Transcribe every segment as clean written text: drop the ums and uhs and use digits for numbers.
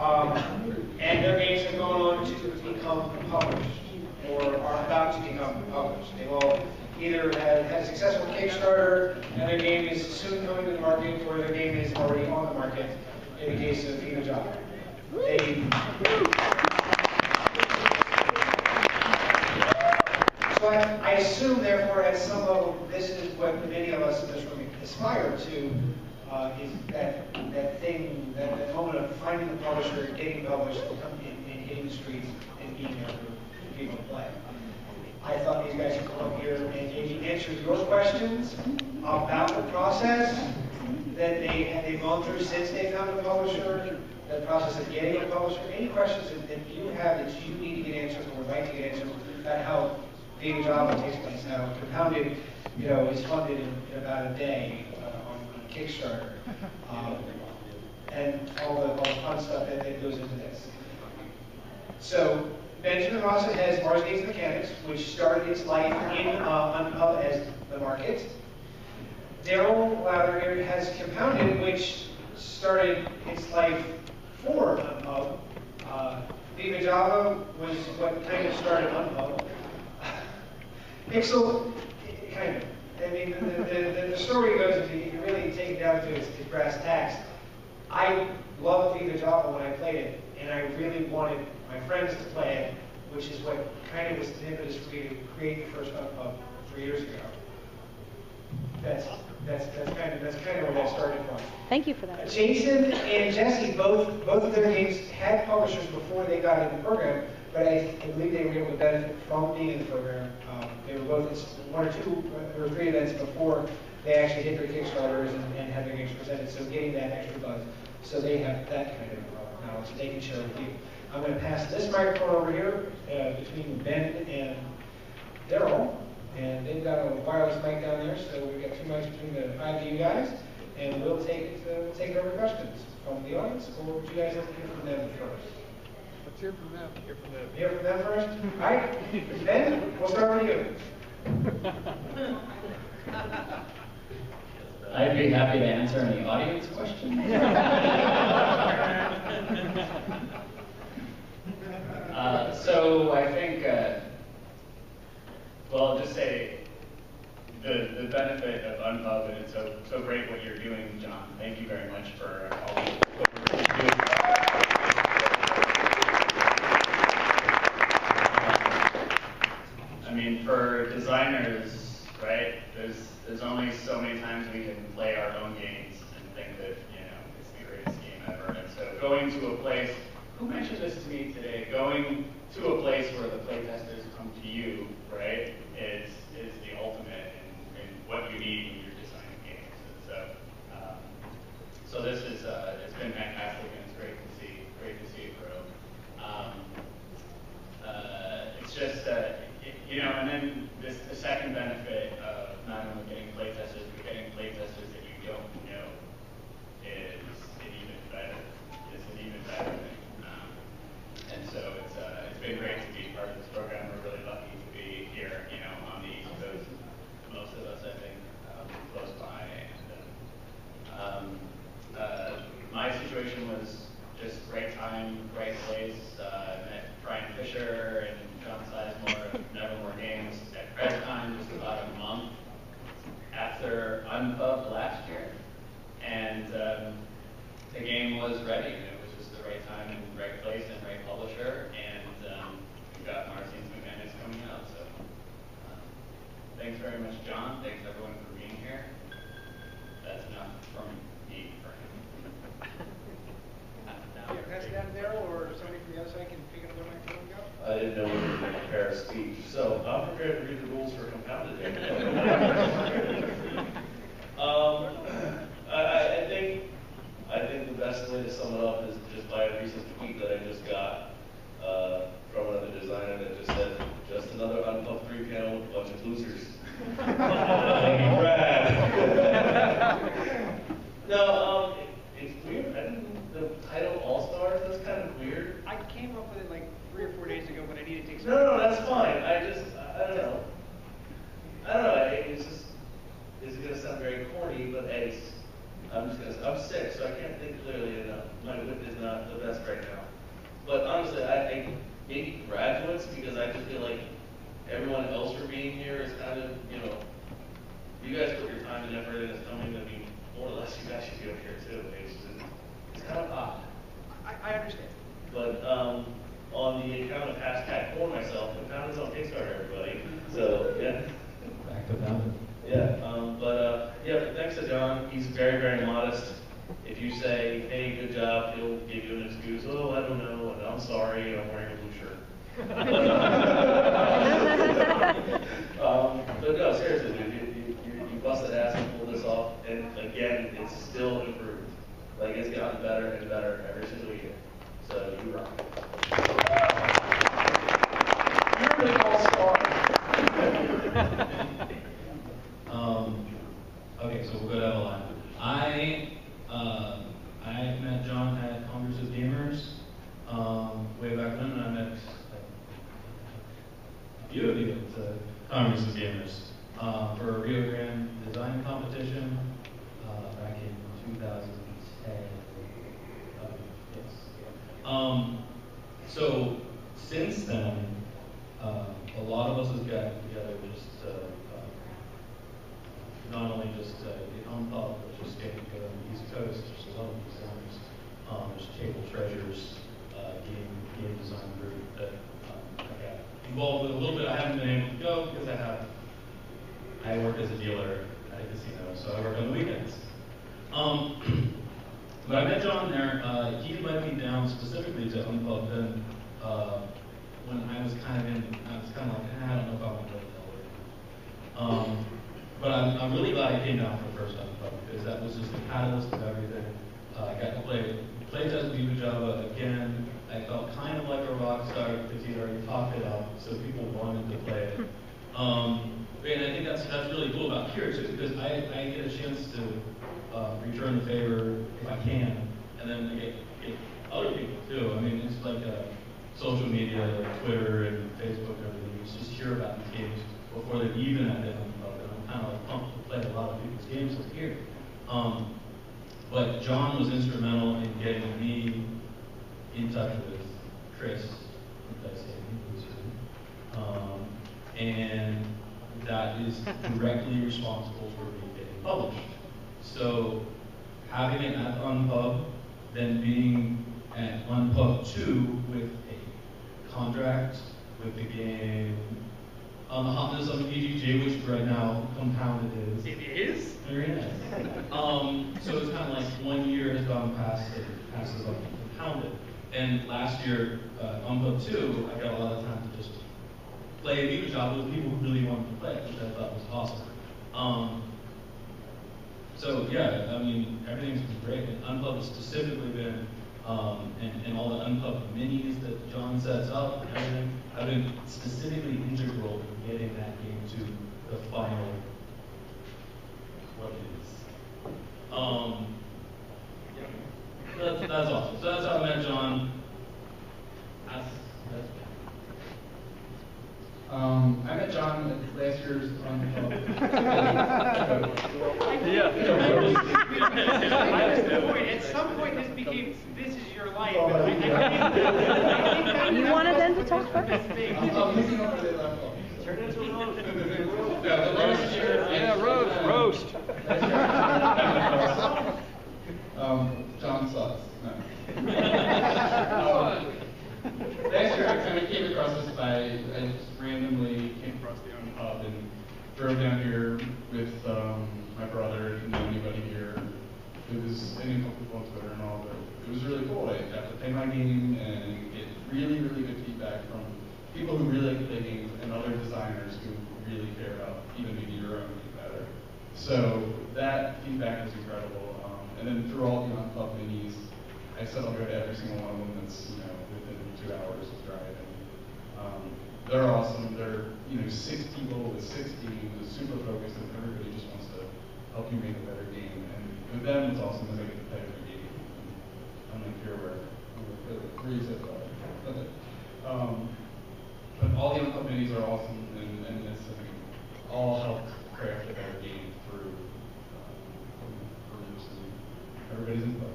And their games have gone on to become published, or are about to become published. They will either have had a successful Kickstarter, and their game is soon coming to the market, or their game is already on the market, in the case of VivaJava. So I assume, therefore, at some level, this is what many of us in this room aspire to, is that thing, that moment of finding the publisher, getting published, and hitting the streets, and being able for people to play. I thought these guys would come up here and maybe answer your questions about the process that they've gone through since they found a publisher, the process of getting a publisher. Any questions that you have that you need to get answers or would like to get answers about how VivaJava takes place, how Compounded, is funded in about a day on Kickstarter, and all the fun stuff that goes into this. So Benjamin Rossett has Mars Games Mechanics, which started its life in Unpub as the market. Darrell Louder here has Compounded, which started its life for Unpub. VivaJava was what kind of started Unpub. Pixel, kind of. I mean, the story goes, if you really take it down to its brass tacks, I loved VivaJava when I played it, and I really wanted my friends to play it, which is what kind of was the impetus for me to create the first Unpub 3 years ago. That's kind of where that started from. Thank you for that. Jason and Jesse, both of their games had publishers before they got in the program, but I believe they were able to benefit from being in the program. They were both in 1 or 2 or 3 events before they actually hit their Kickstarters and had their games presented, so getting that extra buzz. So they have that kind of knowledge they can share with you. I'm going to pass this microphone over here between Ben and Darrell. And they've got a wireless mic down there, so we've got 2 mics between the 5 of you guys. And we'll take over questions from the audience, or would you guys have to hear from them first? Let's hear from them. Hear from them. Hear from them first? All right. Ben, we'll start with you. I'd be happy to answer any audience questions. So I think, well, I'll just say the benefit of Unpub, and it's so great what you're doing, John. Thank you very much for all the what you're doing. I mean, for designers, right? There's only so many times we can play our own games and think that it's the greatest game ever. And so going to a place, who mentioned this to me today? Going to a place where the playtesters come to you, right, is the ultimate in what you need when you're designing games. And so this is it's been fantastic, and it's great to see it grow. It's just and then the second benefit of not only getting playtesters, but getting playtesters that you don't know is an even better thing. And so it's been great to be part of this program. We're really lucky to be here, on the East Coast. Most of us, I think, close by. And my situation was just right time, right place. Met Brian Fisher and John Sizemore of Nevermore Games at Red Time just about a month after Unpub last year. And the game was ready. It was just the right time and right place and right publisher. And we've got Mars Games Mechanics coming out. So thanks very much, John. Thanks, everyone, for being here. That's enough from me for him. Pass it down to Darrell, or somebody from the other side can pick up the microphone and go? I didn't know we were going to prepare a speech, so I'm prepared to read the rules for Compounded. I think the best way to sum it up is just by a recent tweet that I just got from another designer that just said, "Just another Unpub3 panel with a bunch of losers." Brad. No, it's weird. The title All-Stars, that's kind of weird. I came up with it like 3 or 4 days ago, but I needed to take some. No, that's fine. I don't know. It's just, it's going to sound very corny, but I'm sick, so I can't think clearly enough. My wit is not the best right now. But honestly, I maybe graduates, because I just feel like everyone else for being here is kind of, you know, you guys put your time and effort in, it's telling me that more or less you guys should be up here too. It's kind of odd. I understand. But on the account of hashtag for myself, the account is on Kickstarter, everybody. So yeah. Back to that. Yeah, yeah, thanks to John. He's very, very modest. If you say, hey, good job, he'll give you an excuse. Oh, I don't know, and I'm sorry, and I'm wearing a blue shirt. But no, seriously, dude, you busted ass and pulled this off, and again, it's still improved. Like, it's gotten better and better every single year. So you rock. You're the all-star. Okay, so we'll go down the line. I met John at Congress of Gamers way back when, and I met a few of you at Congress of Gamers for a Rio Grande design competition back in 2010. Yes. So since then, a lot of us have gotten together just not only just the Unpub, but just getting together on the East Coast. There's a lot of designers. There's Table Treasures game design group that I got involved with a little bit. I haven't been able to go because I work as a dealer at a casino, so I work on the weekends. But I met John there. He invited me down specifically to Unpub, and when I was kind of like, I don't know if I want to go to Delaware. But I'm really glad I came down for the first Unpub, because that was just the catalyst of everything. I got to play test VivaJava again. I felt kind of like a rock star because he'd already talked it up, so people wanted to play it. And I think that's really cool about here too, because I get a chance to return the favor if I can, and then get other people too. I mean, it's like social media, like Twitter and Facebook and everything. You just hear about these games before they've even at the Unpub, and I'm kind of like pumped to play a lot of people's games up here. But John was instrumental in getting me in touch with Chris, and that is directly responsible for me getting published. So having it at Unpub, then being at Unpub3 with a contract with the game, the hotness of EGG, which right now compounded is. It is? Very nice. So it's kind of like 1 year has gone past it passes on compounded. And last year, Unpub2, I got a lot of time to just play VivaJava with people who really wanted to play it, which I thought was awesome. So yeah, I mean, everything's been great. And Unpub has specifically been, and all the Unpub minis that John sets up and everything, have been specifically integral in getting that game to the final, what it is. Yeah, that's awesome. So that's how I met John. I met John at last year's Unpub. At some point, this is your life. You wanted them to talk first? I'm looking over the Unpub. Turn into a roast. Yeah, the last year. Yeah, roast. John sucks. No. Last year I kind of came across this I just randomly came across the Unpub and drove down here with my brother. Didn't know anybody here. It was any couple people on Twitter and all, but it was really cool. I got to play my game and get really, really good feedback from people who really like to play games and other designers who really care about even making your own game better. So that feedback was incredible. And then through all the Unpub minis, I said I'll go to every single one of them that's within 2 hours of driving. They're awesome. They're 6 people with 6 teams, super focused, and everybody just wants to help you make a better game. And with them, it's awesome because I get to play every game. I'm like here where three said that. But all the Unpub minis are awesome, and it's all helped craft a better game through groups and everybody's input.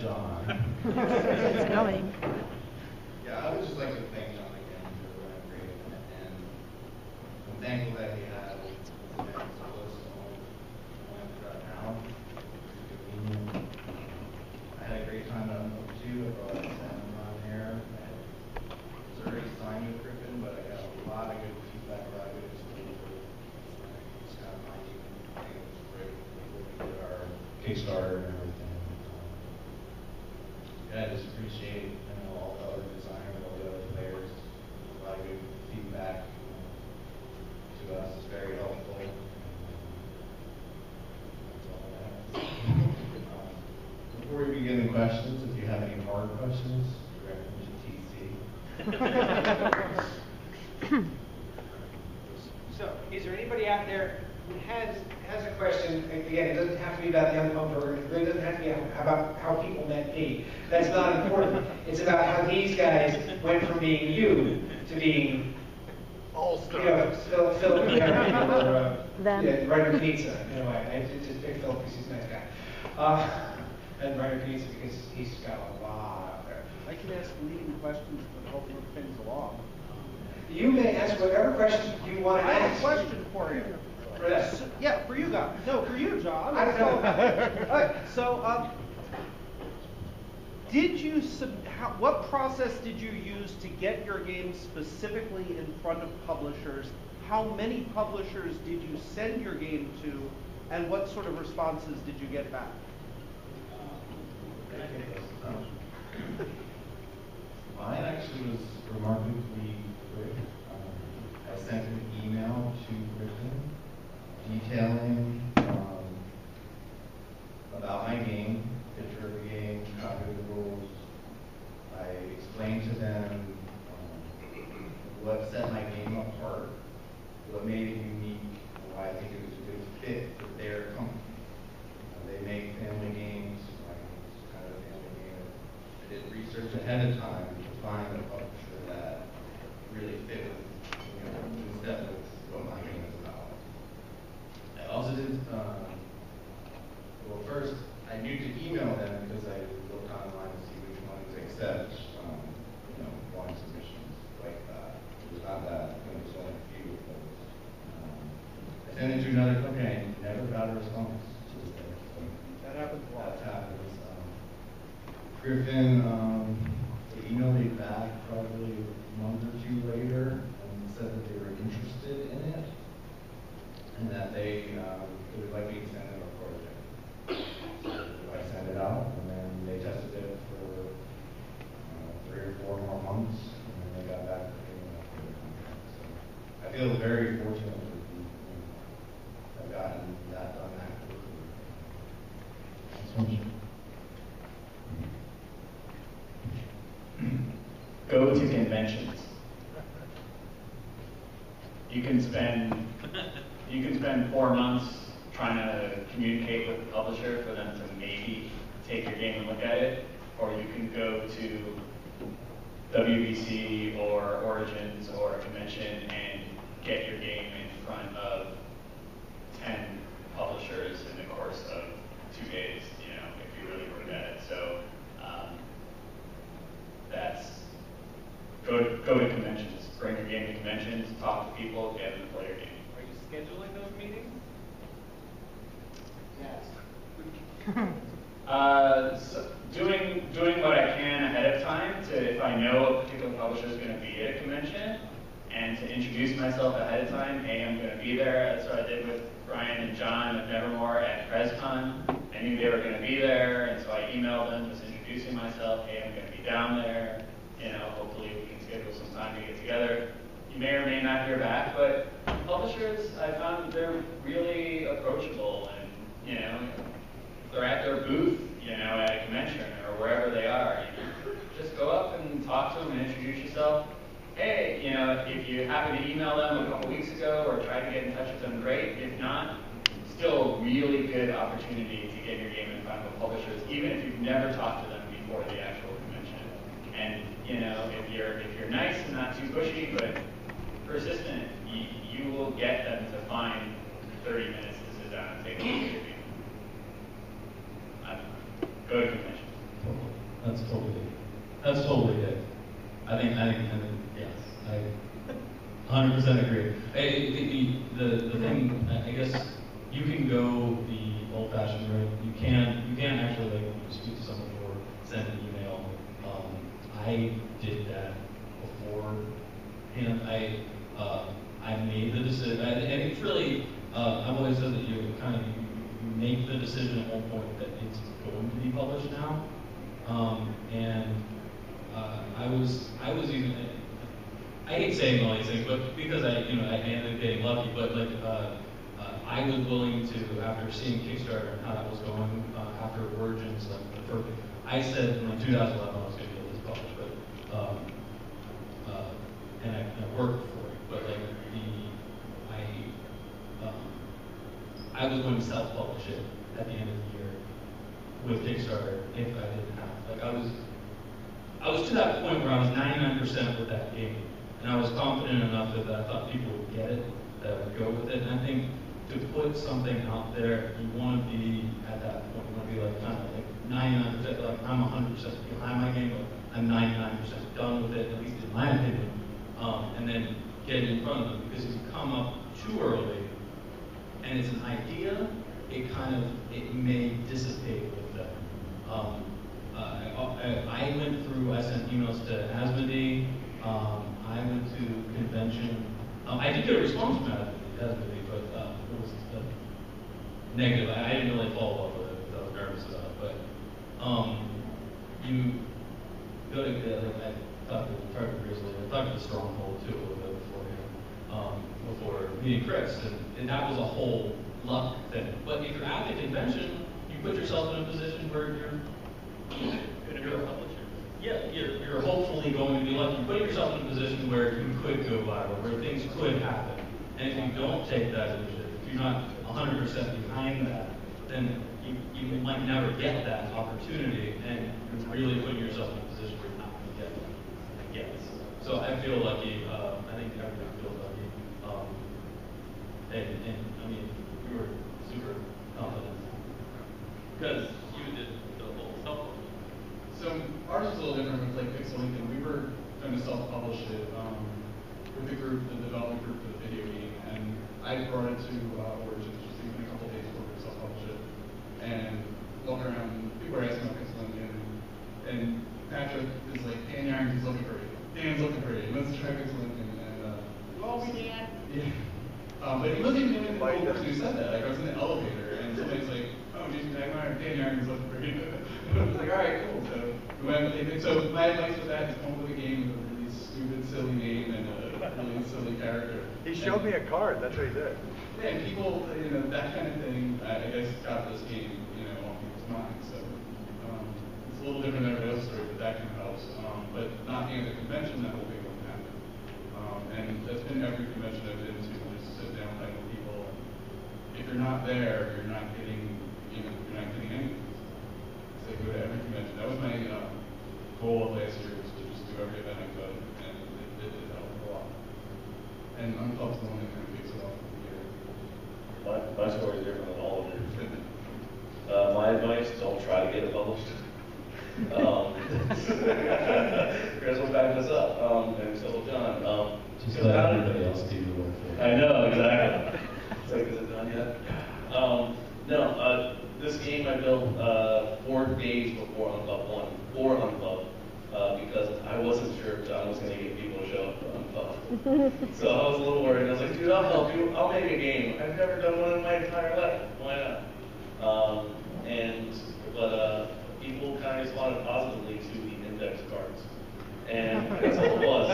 John. It's going. Yeah, I would just like to thank John again for what I'm creating, and I'm thankful that he had this event so close to home. Right now, it's convenient. I had a great time at Unpub 2. I brought Salmon Run here. I was already signed with Griffin, but I got a lot of good feedback, a lot of good exposure. It's kind of my team. I think it was great. We did our Kickstarter and everything. I just appreciate all the other designers, all the other players. A lot of good feedback to us. It's very helpful. That's all I have. Before we begin the questions, if you have any hard questions, direct them to TC. So, is there anybody out there who has a question? Again, it doesn't have to be about the Unpub program. It really doesn't have to be about how people met me. That's not important. It's about how these guys went from being you to being All-Stars. Philip or Ryder Pizza. Anyway, I just picked Philip because he's a nice guy. And Ryder Pizza because he's got a lot out there. I can ask leading questions to help move things along. You may ask whatever questions you want to I ask. have a question for you. For that. Yeah, for you guys. No, for you, John. I know. All right, so, what process did you use to get your game specifically in front of publishers? How many publishers did you send your game to, and what sort of responses did you get back? Mine actually was remarkably quick. I sent an email to Griffin detailing about my game, picture of the game, copy of the rules. I explained to them what set my game apart, what made it unique, and why I think it was a good fit for their company. They make family games. It's kind of a family game. I did research ahead of time to find a publisher that really fit with, in step with what my game is about. I also did, well, first, I knew to email them because I looked online to see which ones accept, one submissions like that. It was not that, there was only a few of those. I sent it to another company, I never got a response to this day. So That happens a lot. that happens. Griffin, they emailed me back probably a month or two later and said that they were interested in it and that they would like me to send them a project. So I sent it out and then they tested it for 3 or 4 more months and then they got back to me after the contract. So I feel very fortunate to have gotten that done that quickly. Go to conventions. You can spend 4 months trying to communicate with the publisher for them to maybe take your game and look at it, or you can go to WBC or Origins or a convention and get your game in front of 10 publishers in the course of 2 days, if you really work at it. So that's go to conventions, bring your game to conventions, talk to people, get them to play your game. Are you scheduling those meetings? So doing what I can ahead of time if I know a particular publisher is going to be at a convention, and to introduce myself ahead of time. Hey, I'm going to be there. That's what I did with Brian and John of Nevermore at PresCon. I knew they were going to be there, and so I emailed them just introducing myself. Hey, I'm going to be down there. Hopefully we can schedule some time to get together. You may or may not hear back, but publishers, I found they're really approachable, and they're at their booth, at a convention or wherever they are. Just go up and talk to them and introduce yourself. Hey, if you happen to email them a couple weeks ago or try to get in touch with them, great. If not, still a really good opportunity to get your game in front of publishers, even if you've never talked to them before the actual convention. And if you're nice and not too pushy, but persistent, you will get them to find 30 minutes to sit down and take a look at your game. Go to conventions. that's totally it. I think, yes, I 100% agree. The thing, I guess, you can go the old-fashioned route. You can actually like speak to someone or send an email. I did that before, and I made the decision, and it's really, I've always said that you make the decision at one point that it's going to be published now, and I was even, I hate saying all these things, but because I ended up getting lucky, but like, I was willing to, after seeing Kickstarter and how that was going, after Origins, I said in 2011 I was going to get this published, but, and I worked for it, but like I was going to self-publish it at the end of the year with Kickstarter if I didn't have, like I was to that point where I was 99% with that game, and I was confident enough that I thought people would get it, that I would go with it, and I think to put something out there, you want to be at that point, you want to be like kind of like 99%, like I'm 100% behind my game, but I'm 99% done with it, at least in my opinion, and then get it in front of them, because if you come up too early, and it's an idea, it may dissipate with them. I went through, I sent emails to Asmodee, I went to convention, I did get a response from Asmodee, but it was negative. I didn't really follow up with it, because I was nervous about it, but you go to, I talked to Grizzly, I talked to Stronghold too a little bit beforehand, before meeting Chris, and that was a whole luck thing. But if you're at the convention, you put yourself in a position where you're a publisher. Yeah, you're hopefully going to be lucky. You're putting yourself in a position where you could go viral, where things could happen. And if you don't take that initiative, if you're not 100% behind that, then you might never get that opportunity, and you're really putting yourself in a position where you're not going to get that. I guess. So I feel lucky. I think everyone feels lucky. And I mean, we were super confident. Because you did the whole self-publish. So ours was a little different with like Pixel Lincoln. We were going to self-publish it with the group, the development group for the video game, and I brought it to Origins just even a couple days before we self-published it, and walking around, people were asking about Pixel Lincoln, and Patrick is like, Dan Yarns is looking for you. Dan's looking for you. Let's try Pixel Lincoln. And Oh, we Dan. yeah. But he wasn't even the only person who said that. Like, I was in the elevator, and somebody's like, oh, Jason Tagmire, Dan Yarns is looking for you. I was like, all right, cool. So we went with it. So my advice with that is come up with a game with a really stupid, silly name and a really silly character. He showed me a card. That's what he did. Yeah, and people, that kind of thing, I guess got this game, on people's minds. So it's a little different than everybody else's story, but that kind of helps. But not being at the convention, that whole thing wouldn't happen. And that's been every convention I've been to. Sit down with people. If you're not there, you're not getting, you're not getting anything. So go to every convention. That was my goal of last year, was to just do every event I could, and it did help a lot. And Unpub's the one that kind of kicks it off for the year. My story is different than all of yours. My advice: don't try to get it published. Chris will back this up, and so will John. Just let everybody else do the work for you. I know, exactly. It's like, is it done yet? No, this game I built 4 days before Unpub 1, for Unpub, because I wasn't sure if John was going to get people to show up for Unpub. So I was a little worried. I was like, dude, I'll help you. I'll make a game. I've never done one in my entire life. Why not? But people kind of responded positively to the index cards. And that's all it was.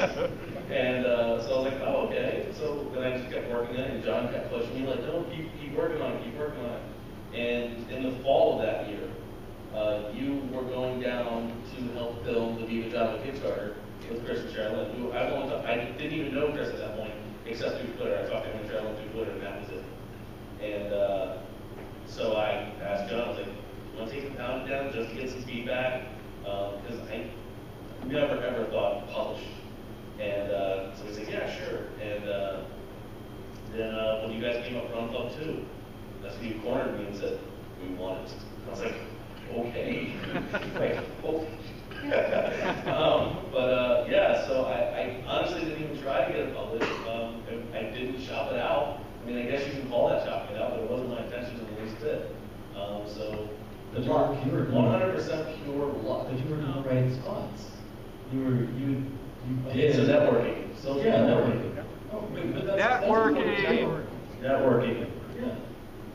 And so I was like, oh, okay. So then I just kept working on it, and John kept pushing me, like, no, keep working on it, keep working on it. And in the fall of that year, you were going down to help build the VivaJava Kickstarter with Chris and Sherilyn, who I didn't even know Chris at that point, except through Twitter. I talked to him and Sherilyn through Twitter, and that was it. And so I asked John, I was like, you want to take some time down just to get some feedback? Because I never, ever thought publish. And so he said, yeah, sure. And then when you guys came up for Unpub 2, that's when you cornered me and said, we want it. I was like, okay. Like, oh, Yeah, so I honestly didn't even try to get it published. And I didn't shop it out. I mean, I guess you can call that shopping it out, but it wasn't my intention in the least bit. So, But you were 100% pure luck. But you were in the right spots. You It's a did. networking. Social Yeah, networking. Oh, but that's Networking. Networking. Yeah.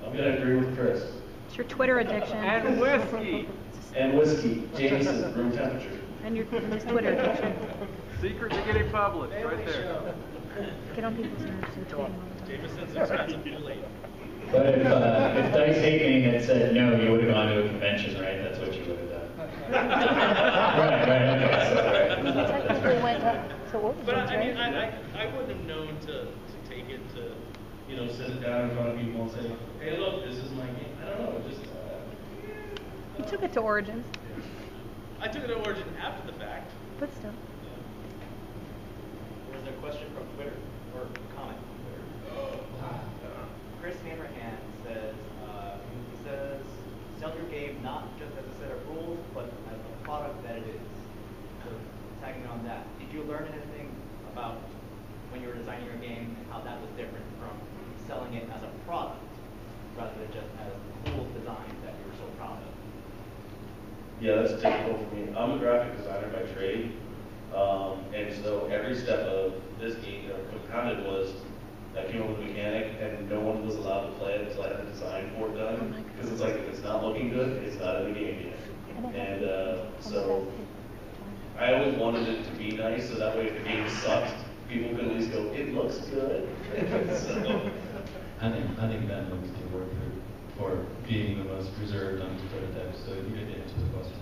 I'm gonna agree with Chris. It's your Twitter addiction. And whiskey. And whiskey, Jameson, room temperature. And your Twitter addiction. Secret to getting published, right there. Get on people's nerves and tweet them all the time. Jameson's expensive too late. But if Dice Hakening had said no, you would have gone to a convention, right? That's what you would have done. right, okay, so, right. You technically went up to what? But I mean, I wouldn't have known to take it to, sit it down in front of people and say, hey, look, this is my game. I don't know, it just. You took it to Origins, I took it to Origin after the fact. but still. There's a question from Twitter, or comment from Twitter. Chris Hammerhand says, he says, sell your game not just as a set of rules, but as a product that it is. So tagging on that, did you learn anything about when you were designing your game and how that was different from selling it as a product rather than just as cool designs that you were so proud of? Yeah, that's difficult for me. I'm a graphic designer by trade. And so every step of this game, compounded was I came up with a mechanic and no one was allowed to play it until I had the design for it done. Because it's like, if it's not looking good, it's not in the game yet. And so I always wanted it to be nice, so that way if the game sucked, people could at least go, it looks good. So, I think Ben looks the award for being the most reserved on his prototype, so you get to answer the question.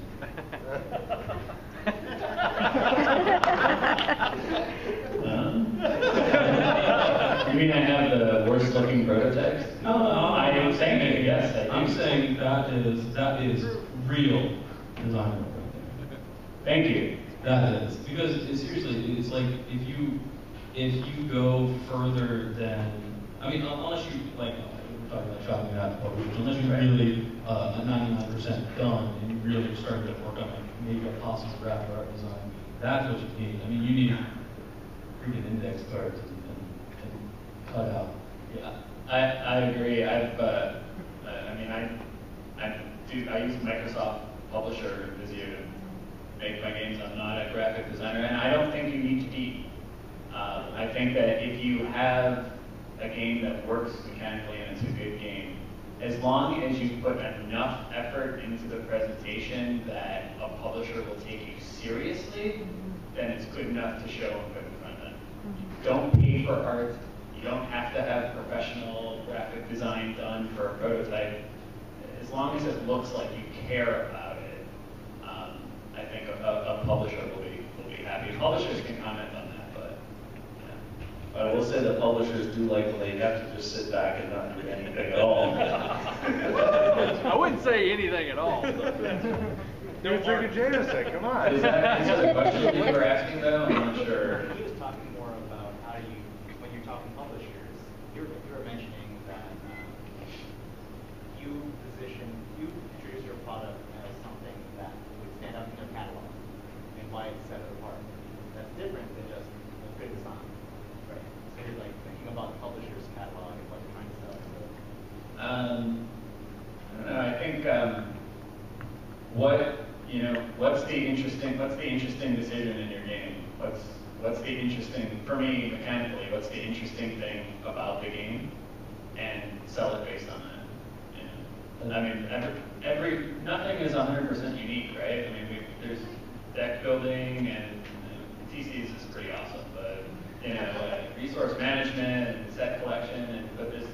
You mean I have the worst looking prototypes? No, I am saying it, yes. I I'm do. saying that is real design work. Thank you. That is, because seriously, it's like if you go further than, I mean, unless you like we're talking about shopping it out to publishers, unless you're really 99% done and you really started to work on maybe a possible graphic art design, that's what you need. I mean, you need freaking index cards and cut out. Yeah, I agree. I use Microsoft Publisher and Visio to make my games. I'm not a graphic designer, and I don't think you need to be. I think that if you have a game that works mechanically and it's a good game, as long as you put enough effort into the presentation that a publisher will take you seriously, then it's good enough to show and put in front of them. You don't pay for art. You don't have to have professional graphic design done for a prototype. As long as it looks like you care about it, I think a publisher will be happy. Publishers can comment on that, but yeah. I will say that publishers do like when they have to just sit back and not do anything at all. I wouldn't say anything at all. You're drinking Jameson, come on. Is that the question you were asking though? I'm not sure. He was talking more about how you, when you're talking publishers, you were mentioning that you introduce your product as something that would stand out in your catalog and why it's set it apart. That's different than just a good design. Right. So you're like thinking about the publisher's catalog and what you're trying to sell. So. I don't know. I think what's the interesting decision in your game? What's the interesting, for me mechanically, what's the interesting thing about the game, and sell it based on that. I mean, nothing is 100% unique, right? I mean, there's deck building and TCs is pretty awesome, but resource management and set collection, but this,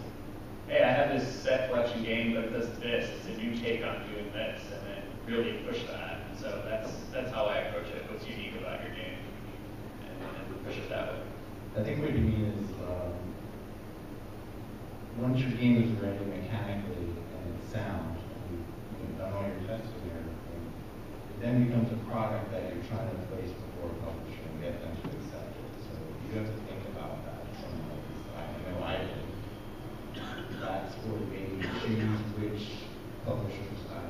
hey, I have this set collection game, but it does this. It's a new take on doing this, and then really push that. And so that's how I approach it. What's unique about your game, and push it that way. I think what you mean is once your game is ready mechanically and it's sound, and you've done all your testing and everything, it then becomes a product that you're trying to place before a publisher and get them to accept it. So you have to think about that. Something like this. I know I did. That sort of made me choose which publishers I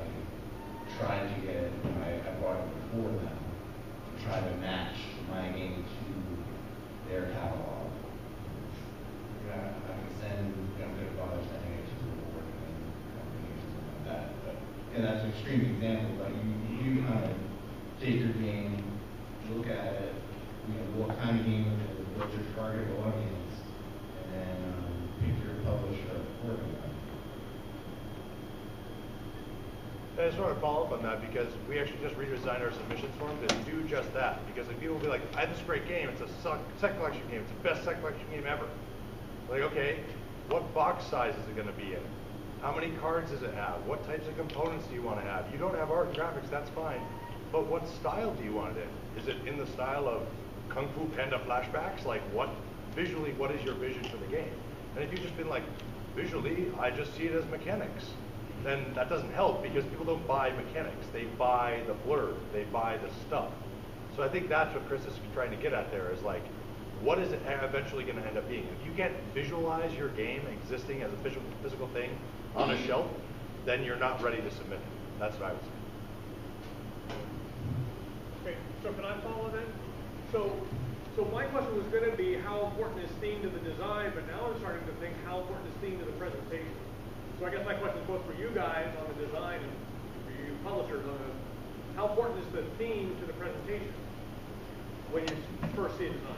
tried to get. I bought it before them. try to match my game to their catalog. Yeah, I can send, good fathers sending it to the board and companies and something like that. But, and that's an extreme example, but you kind of take your game, look at it, what kind of game it is, what's your target audience, and then pick your publisher accordingly. I just want to follow up on that because we actually just redesigned our submissions form to do just that. Because if people will be like, I have this great game, it's a set collection game, it's the best set collection game ever. Like, okay, what box size is it going to be in? How many cards does it have? What types of components do you want to have? You don't have art and graphics, that's fine. But what style do you want it in? Is it in the style of Kung Fu Panda flashbacks? Like, visually, what is your vision for the game? And if you've just been like, visually, I just see it as mechanics, then that doesn't help because people don't buy mechanics. They buy the blurb, they buy the stuff. So I think that's what Chris is trying to get at there is like, what is it eventually going to end up being? If you can't visualize your game existing as a physical thing on a shelf, then you're not ready to submit it. That's what I would say. Okay, so can I follow that? So my question was going to be how important is theme to the design, but now I'm starting to think how important is theme to the presentation. So I guess my question is both for you guys on the design and for you publishers on how important is the theme to the presentation when you first see a design?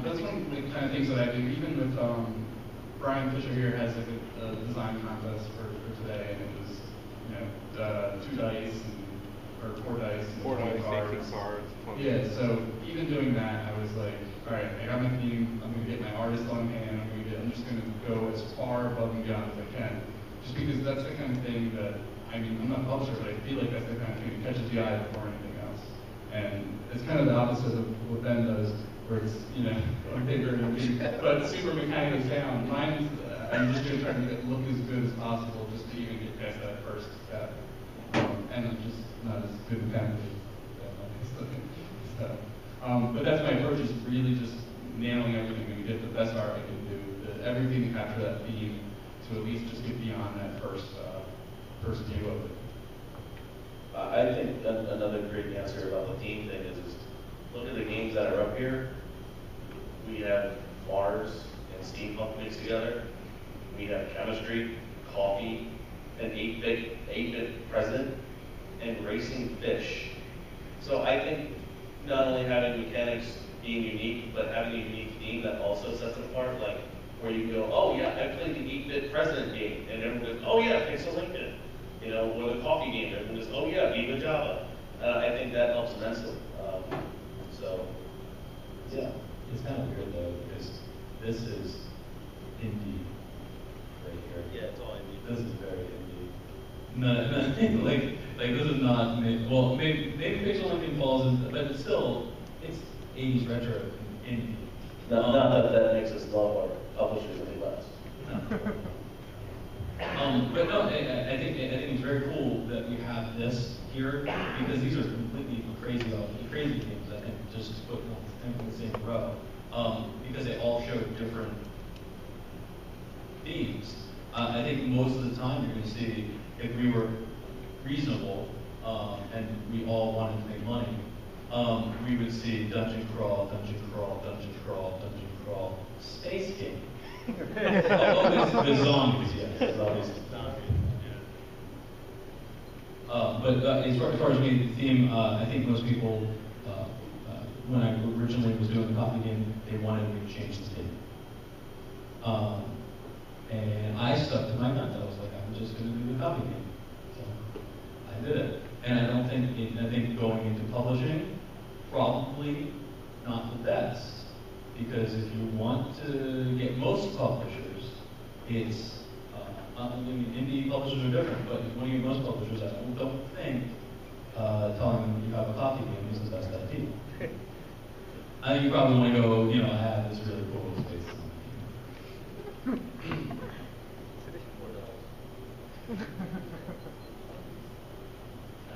That's one of the kind of things that I do. Even with Brian Fisher here has like a design contest for today, and it was 2 dice or 4 dice and 4 20 dice, cards. 18 cards. 20 Yeah, so even doing that, I was like, all right, I got my theme. I'm gonna get my artist on hand. I'm just gonna go as far above and beyond as I can, just because that's the kind of thing that I'm not a publisher, but I feel like that's the kind of thing that catches the eye before anything else. And it's kind of the opposite of what Ben does, where it's bigger and bigger, but super mechanically sound. Mine's I'm just gonna try to look as good as possible, just to even get past that first step. And I'm just not as good mechanically. But that's my approach, is really just nailing everything and get the best art I can do, everything to capture that theme, to at least just get beyond that first view of it. I think another great answer about the theme thing is look at the games that are up here. We have Mars and Steampunk mixed together. We have Chemistry, Coffee, an 8-bit President, and Racing Fish. So I think not only having mechanics being unique, but having a unique theme that also sets it apart, like where you can go, oh yeah, I played the 8-bit President game, and everyone goes, oh yeah, Pixel Lincoln. Or the Coffee game, everyone goes, oh yeah, VivaJava. I think that helps immensely. So, yeah. It's kind of weird though, because this is indie right here. Yeah, it's all indie. This is very indie. No, like this is not, well, maybe Pixel Lincoln falls in, but it's still, it's 80s retro indie. Not that makes us love our publishers any less. But no, I think it's very cool that we have this here, because these are completely crazy games. I think just put in the same row, because they all show different themes. I think most of the time you're going to see, if we were reasonable and we all wanted to make money, we would see dungeon crawl, dungeon crawl, dungeon crawl, dungeon crawl, space game. The zombies, yeah. Zombies. But as far as me, the theme, I think most people, when I originally was doing the coffee game, they wanted me to change the theme. And I stuck to my guns. I was like, I'm just going to do the coffee game. So I did it. And I think going into publishing, probably not the best. Because if you want to get most publishers, it's, indie publishers are different, but if you want to get most publishers, I don't think telling them you have a coffee game is the best idea. I think you probably want to go, I have this really cool space.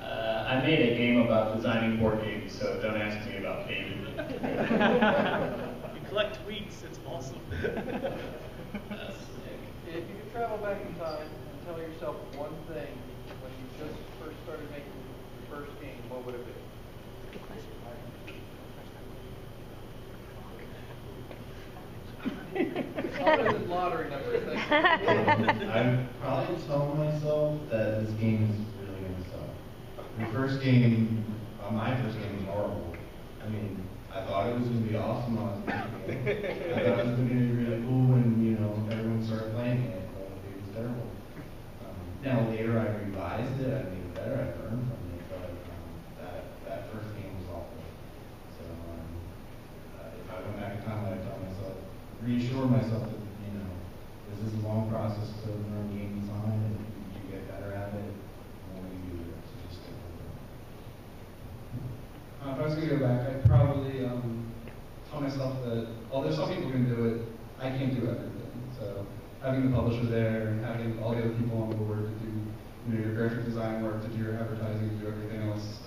I made a game about designing board games, so don't ask me about gaming. You collect tweets, it's awesome. That's sick. If you could travel back in time and tell yourself one thing when you just first started making first game, what would it be? Good question. Other than lottery numbers. I probably told myself that this game is really gonna suck. The first game, my first game was horrible. I mean, I thought it was gonna be awesome when I was making it. I thought it was gonna be really cool when, you know, everyone started playing it, but it was terrible. Now later I revised it, I made it better, I learned from it, but that first game was awful. So if I went back in time, I'd tell myself, reassure myself that, you know, this is a long process to learn game design, and you get better at it when you do it. So just stick with it. If I was going to go back, I'd probably tell myself that, although some people can do it, I can't do everything. So having the publisher there and having all the other people on board to do, you know, your graphic design work, to do your advertising, to do everything else,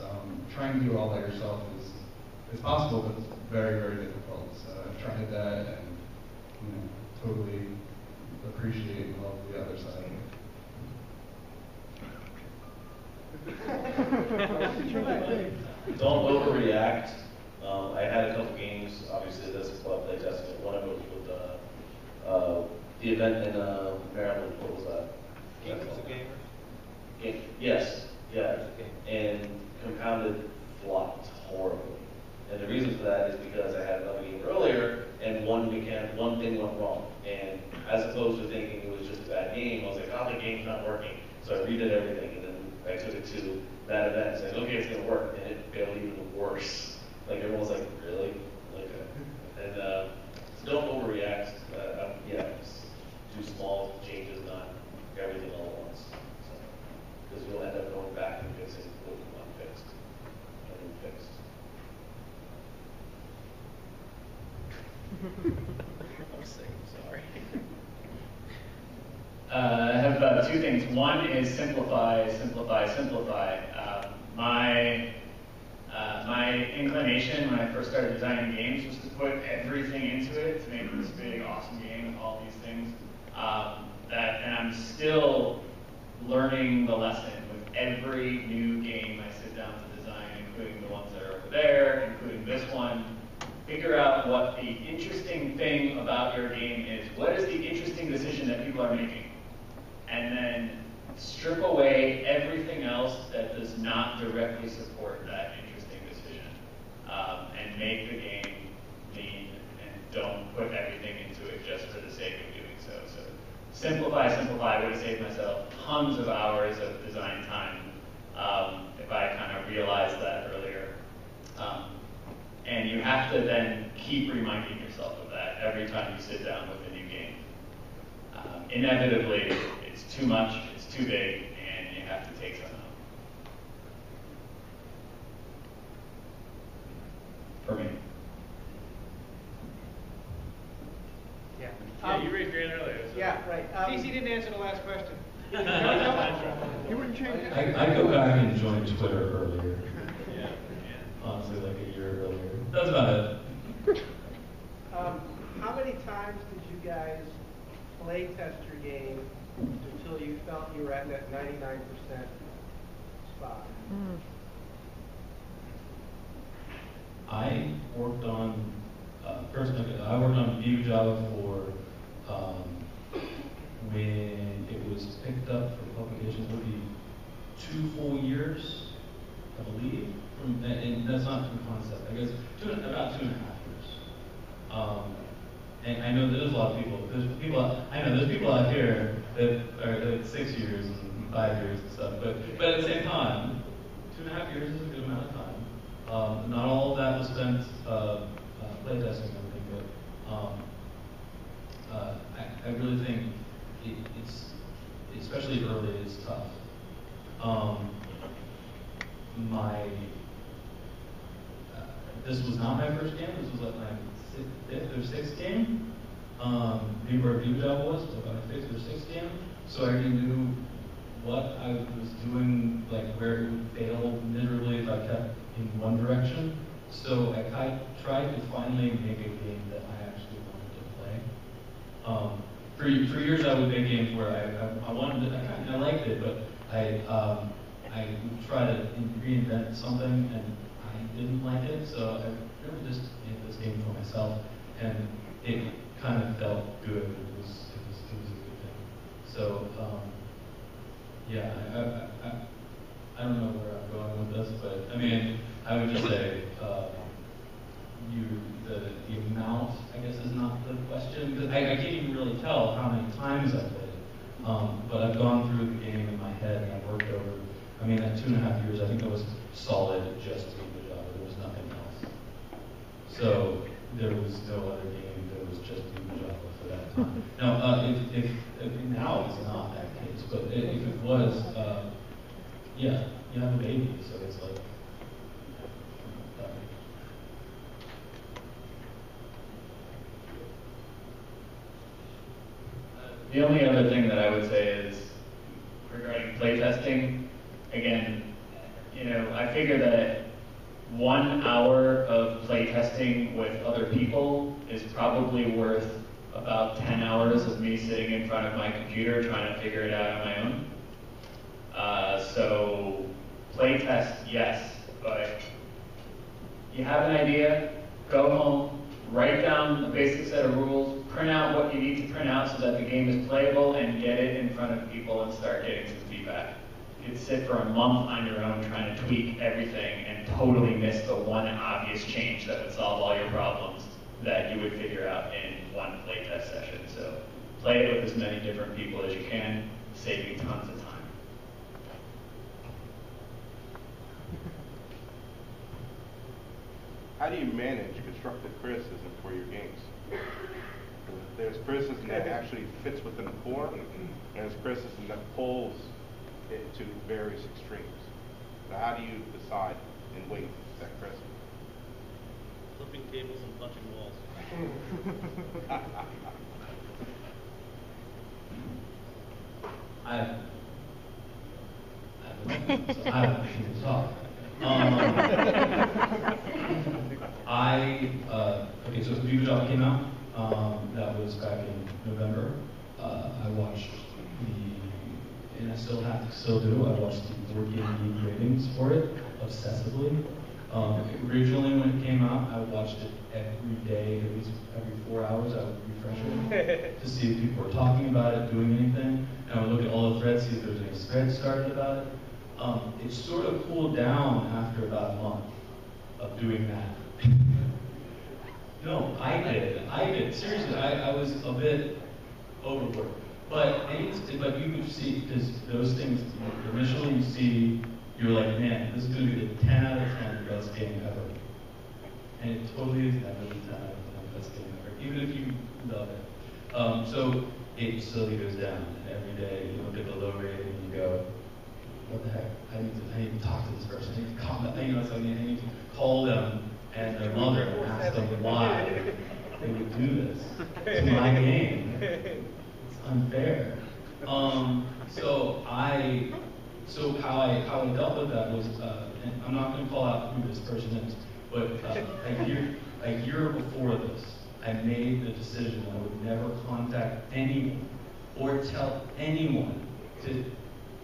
trying to do it all by yourself is possible, but it's very, very difficult. So I've tried that and, you know, totally appreciate and love the other side of it. Don't overreact. I had a couple games, obviously, this is club play testing. One of it was with the event in Maryland. What was that? Games of Gamers? Yes, yeah. And Compounded flopped horribly. And the reason for that is because I had another game earlier, and one thing went wrong. And as opposed to thinking it was just a bad game, I was like, oh, the game's not working. So I redid everything, and then I took it to that event and said, okay, it's going to work. And it failed even worse. Like, everyone was like, really? Like, and so don't overreact. Yeah, just do small changes, not everything all at once. Because you'll end up going back and fixing what you want fixed. And then fixed. I'm sick, sorry. I have two things. One is simplify. My inclination when I first started designing games was to put everything into it to make this big, awesome game with all these things. And I'm still learning the lesson with every new game I sit down to design, including the ones that are over there, including this one. Figure out what the interesting thing about your game is. What is the interesting decision that people are making? And then strip away everything else that does not directly support that interesting decision. And make the game lean and don't put everything into it just for the sake of doing so. So simplify would have saved myself tons of hours of design time if I kind of realized that earlier. And you have to then keep reminding yourself of that every time you sit down with a new game. Inevitably, it's too much, it's too big, and you have to take some out. For me. Yeah. Yeah, you raised your hand earlier. So. Yeah, right. DC didn't answer the last question. You wouldn't change it? I go back and joined Twitter earlier. Yeah. Honestly, like a year earlier. That's about it. How many times did you guys play test your game until you felt you were at that 99% spot? I worked on I worked on VivaJava for when it was picked up for publication. It would be 2 full years, I believe. And that's not from concept. I guess about 2.5 years. And I know there's a lot of people. There's people out here that are like 6 years and 5 years and stuff. But at the same time, 2.5 years is a good amount of time. Not all of that was spent playtesting and everything, but I really think it's especially early. It's tough. This was not my first game. This was like my 5th or 6th game. VivaJava was like my 5th or 6th game. So I already knew what I was doing, like where it would fail miserably if I kept in one direction. So I tried to finally make a game that I actually wanted to play. For years I would make games where I wanted it, I liked it, but I I would try to reinvent something, and I didn't like it, so I really just made this game for myself, and it kind of felt good. It was a good thing. So, yeah, I don't know where I'm going with this, but I mean, I would just say, the amount, I guess, is not the question, because I can't even really tell how many times I've played it. But I've gone through the game in my head, and I've worked over, I mean, that 2.5 years, I think it was solid just VivaJava. There was nothing else. So there was no other game. There was just VivaJava for that time. Now, if now it's not that case, but if it was, yeah, you have a baby, so it's like. The only other thing that I would say is regarding playtesting, again, I figure that 1 hour of playtesting with other people is probably worth about 10 hours of me sitting in front of my computer trying to figure it out on my own. So playtest, yes, but you have an idea, go home, write down the basic set of rules, print out what you need to print out so that the game is playable, and get it in front of people and start getting some feedback. You could sit for a month on your own trying to tweak everything and totally miss the one obvious change that would solve all your problems that you would figure out in one playtest session. So play it with as many different people as you can, save you tons of time. How do you manage constructive criticism for your games? There's criticism that actually fits within the core, and there's criticism that pulls it to various extremes. So how do you decide and weight that criticism? Flipping tables and punching walls. I have to talk. Okay, so VivaJava came out. That was back in November. I watched and I still do. I watched the board game geek ratings for it obsessively. Originally, when it came out, I watched it every day, at least every 4 hours. I would refresh it to see if people were talking about it, doing anything. And I would look at all the threads, see if there was any threads started about it. It sort of cooled down after about a month of doing that. No, I did. Seriously, I was a bit overboard. But you could see, because those things, initially you see, you're like, man, this is going to be the 10 out of 10 best game ever. And it totally is never the 10 out of 10 best game ever, even if you love it. So it slowly goes down. And every day you look at the low rating and you go, what the heck? I need to talk to this person. I need to I need to call them and their mother and ask them why they would do this. It's my game. It's unfair. So how I dealt with that was, and I'm not going to call out who this person is, but a year before this, I made the decision I would never contact anyone or tell anyone to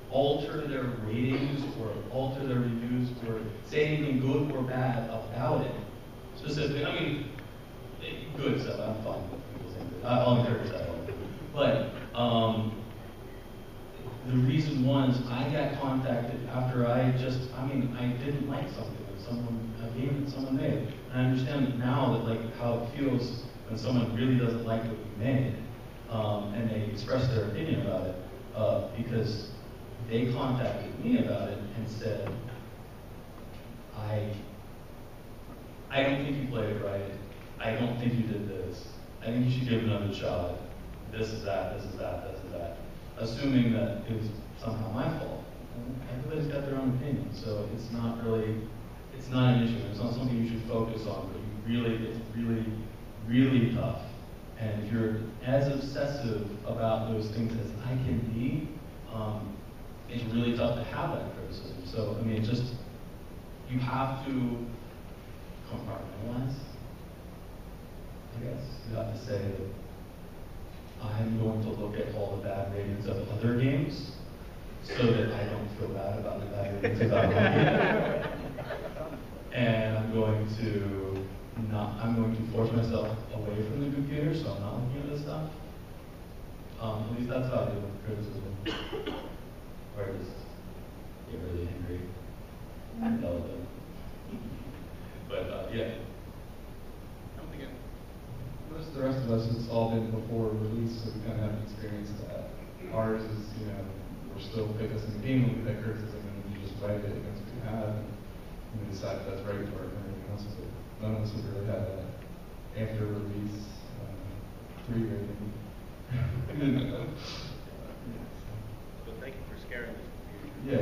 alter their ratings or alter their reviews or say anything good or bad about it. Specifically, I mean, good stuff, I'm fine with people saying good. I'll encourage that. But the reason was I got contacted after I didn't like something that a game that someone made. And I understand now that how it feels when someone really doesn't like what you made, and they express their opinion about it, because they contacted me about it and said, I don't think you played it right. I don't think you did this. I think you should give it another shot. This is that, this is that, this is that. Assuming that it was somehow my fault. Everybody's got their own opinion, so it's not an issue. It's not something you should focus on, but it's really tough. And if you're as obsessive about those things as I can be, it's really tough to have that criticism. So, I mean, you have to compartmentalize, I guess. You have to say that I'm going to look at all the bad ratings of other games so that I don't feel bad about the value of the and I'm going to force myself away from the computer, so I'm not looking at this stuff. At least that's how I deal with criticism. Or I just get really angry. I know them. But yeah. Most of the rest of us, it's all been before release, so we kind of haven't experienced that. Ours is, we're still picking the game, we pick criticism, and we just write it against what we have, and we decide if that's right for it and everything else. But none of us have really had that after release 3 rating. But thank you for scaring us. Yeah,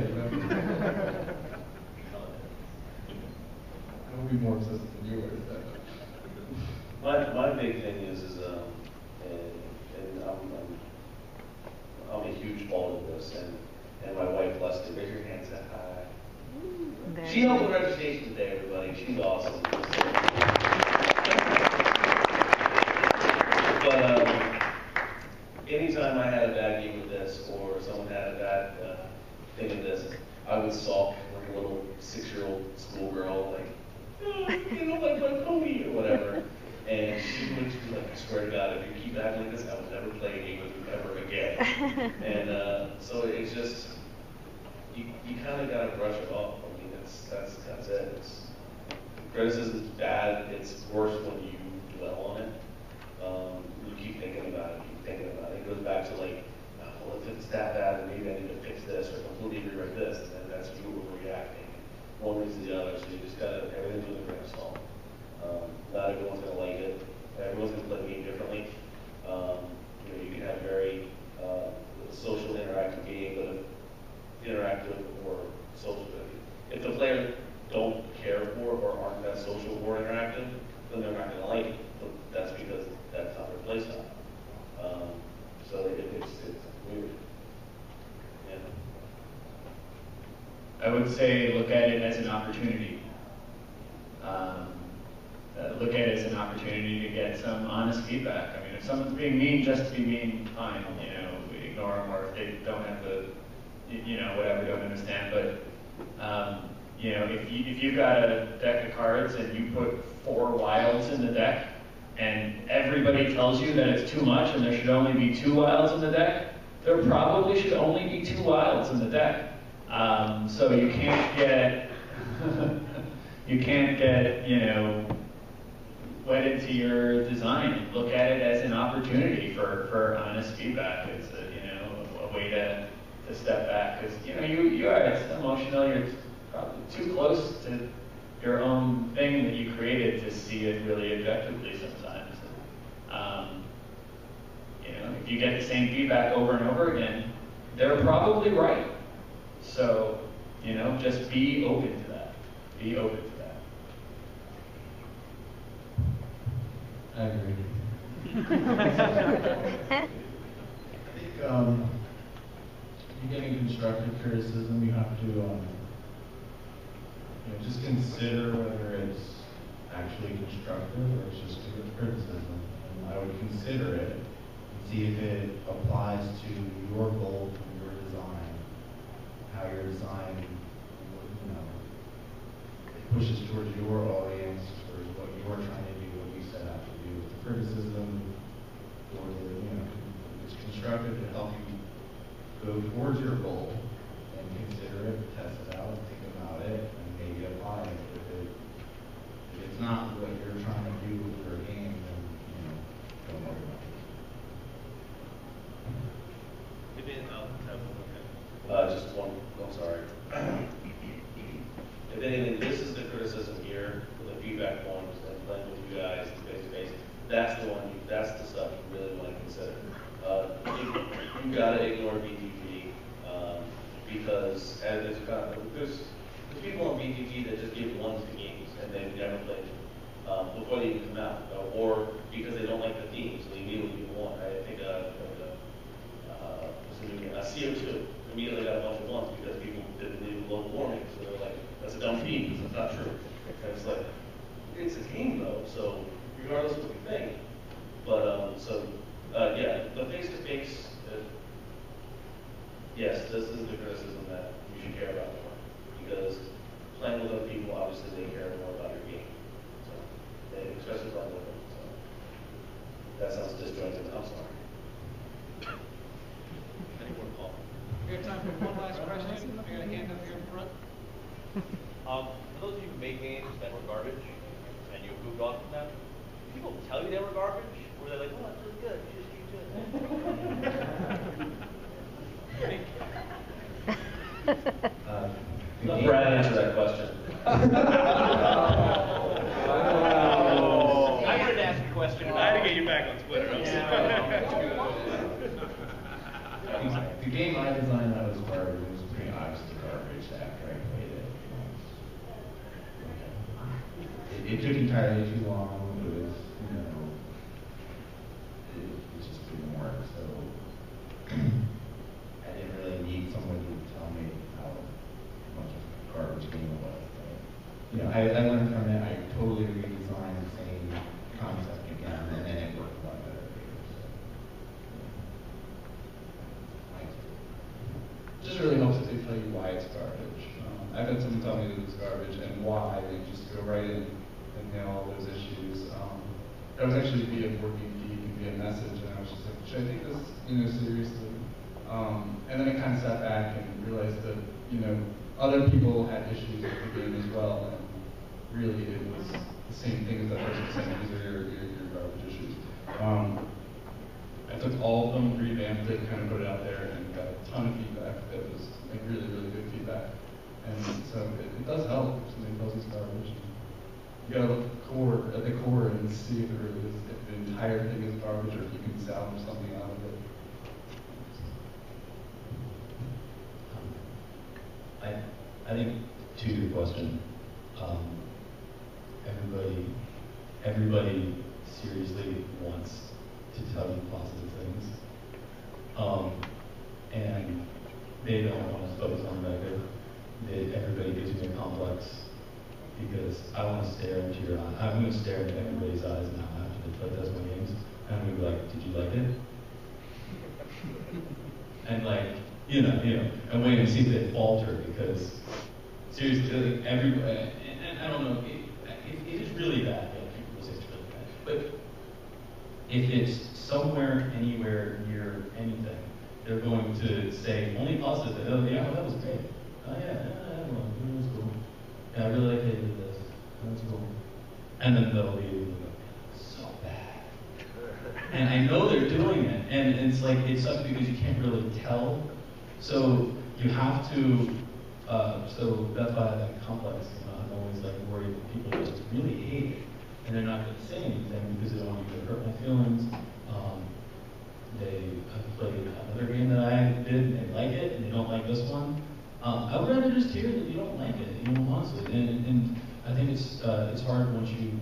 I will be more obsessed than you are. My big thing is and I'm a huge fault of this, and my wife Leslie, raise your hands that high. She helped with registration today, everybody. She's awesome. But anytime I had a bad game with this, or someone had a bad thing of this, I would sulk like a little 6-year-old schoolgirl, like, oh, like my pony or whatever. And she would just be like, I swear to God, if you keep acting like this, I will never play a game with you ever again. And so it's just, you kind of got to brush it off. I mean, that's it. Criticism is bad. It's worse when you dwell on it. You keep thinking about it. It goes back to like, well, if it's that bad, then maybe I need to fix this or completely rewrite this. And then that's you overreacting. One leads to the other. So you just got to, everything's with a grain of salt. Not everyone's going to like it. Everyone's going to play the game differently. You can have a very social, interactive game, but interactive or social. If the players don't care for or aren't that social or interactive, then they're not going to like it. But that's because that's not their play style. So it's weird. Yeah. I would say look at it as an opportunity. Look at it as an opportunity to get some honest feedback. I mean, if someone's being mean just to be mean, fine, we ignore them, or if they don't have the, whatever, don't understand. But, if you've got a deck of cards and you put 4 wilds in the deck, and everybody tells you that it's too much and there should only be 2 wilds in the deck, there probably should only be 2 wilds in the deck. So you can't get, wedded to your design. Look at it as an opportunity for honest feedback. It's a way to step back, because you are, it's emotional. You're probably too close to your own thing that you created to see it really objectively sometimes. If you get the same feedback over and over again, they're probably right. So just be open to that. Be open to that. I agree. I think you're getting constructive criticism, you have to just consider whether it's actually constructive or it's just criticism. And I would consider it and see if it applies to your goal from your design, how your design pushes towards your audience, towards what you're trying to do, what you set out to do. With the criticism, or it's constructive to help you go towards your goal and consider it, test it out, think about it, and maybe apply it. If it's not what you're trying to do with your game, then don't worry about it. Just one. I'm sorry. If anything, this is the criticism here, the feedback forms, and playing with you guys face to face. That's the one. That's the stuff you really want to consider. You gotta ignore BGG because there's people on BGG that just give ones to games and they've never played them before they even come out, or because they don't like the theme, so they immediately want. I think CO2 immediately got a bunch of ones because people didn't believe in global warming, so they're like, that's a dumb theme because it's not true. And it's like, it's a game though, so regardless of what you think. But the face-to-face, yes, this is the criticism that you should care about more. Because playing with other people, obviously they care more about your game. So, they, especially playing with them. So, that sounds disjointed. I'm sorry. Anyone, Paul? We have time for one last question. I got a hand up here in front. For those of you who made games that were garbage and you moved on from them, did people tell you they were garbage? Or were they like, oh, that's really good, you just keep doing it? Let Brad answer that question. I wanted to ask a question about... I had to get you back on Twitter. I'm The game I designed that was garbage. It was pretty obviously garbage after I played it. It took entirely too long. It was, it just didn't work. So I didn't really need someone to tell me how much of a garbage game it was. So, I learned from it. I totally redesigned the same concept again, and then it worked a lot better later. So, Just really helps if they tell you why it's garbage. I've had someone tell me that it's garbage and why. They just go right in and nail all those issues. That was actually via working deep and via message, and I was just like, should I take this, seriously? And then I kind of sat back and realized that, other people had issues with the game as well, and really it was the same thing as that person saying, these are your garbage issues. I took all of them, revamped it, kind of put it out there, and got a ton of feedback that was like really, really good feedback. And so it does help if somebody tells you it's garbage. You gotta look at the core and see if it really is, if the entire thing is garbage or if you can salvage something out of it. I think to your question, everybody seriously wants to tell you positive things, and they don't want to focus on negative. Everybody gives me a complex because I want to stare into your eye. I'm going to stare into everybody's eyes now after they play Desmond Games, and I'm going to be like, "Did you like it?" And and wait and see if they falter, because seriously, like, everybody, and I don't know, it is really bad. People say it's really bad, but if it's somewhere, anywhere, near anything, they're going to say only positive. Oh yeah, that was great. Oh yeah, that was cool. Yeah, I really like how you did this. That was cool. And then they'll be so bad. And I know they're doing it, and it's like it sucks because you can't really tell. So you have to. So that's why that complex. I'm always like worried that people just really hate it, and they're not going to say anything because they don't want to hurt my feelings. They played another game that I did, and they like it, and they don't like this one. I would rather just hear that you don't like it, honestly. And I think it's hard once you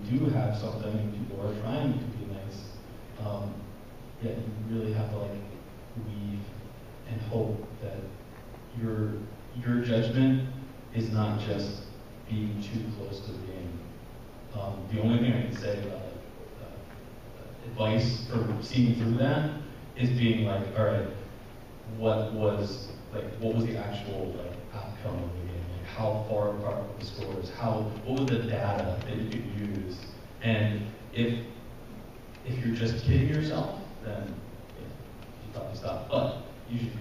do have something and people are trying to be nice. You really have to weave and hope that your judgment is not just being too close to the game. The only thing I can say about advice for seeing through that is being like, all right, what was the actual outcome of the game? Like, how far apart were the scores? What was the data that you could use? And if you're just kidding yourself, then you probably stop. But you should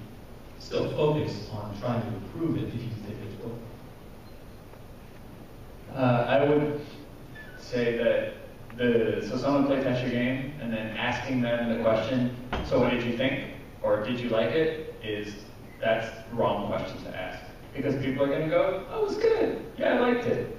still focus on trying to improve it if you think it's working. I would say that so someone playtests your game and then asking them the question, so what did you think? Or did you like it? That's the wrong question to ask. Because people are going to go, oh, it was good. Yeah, I liked it.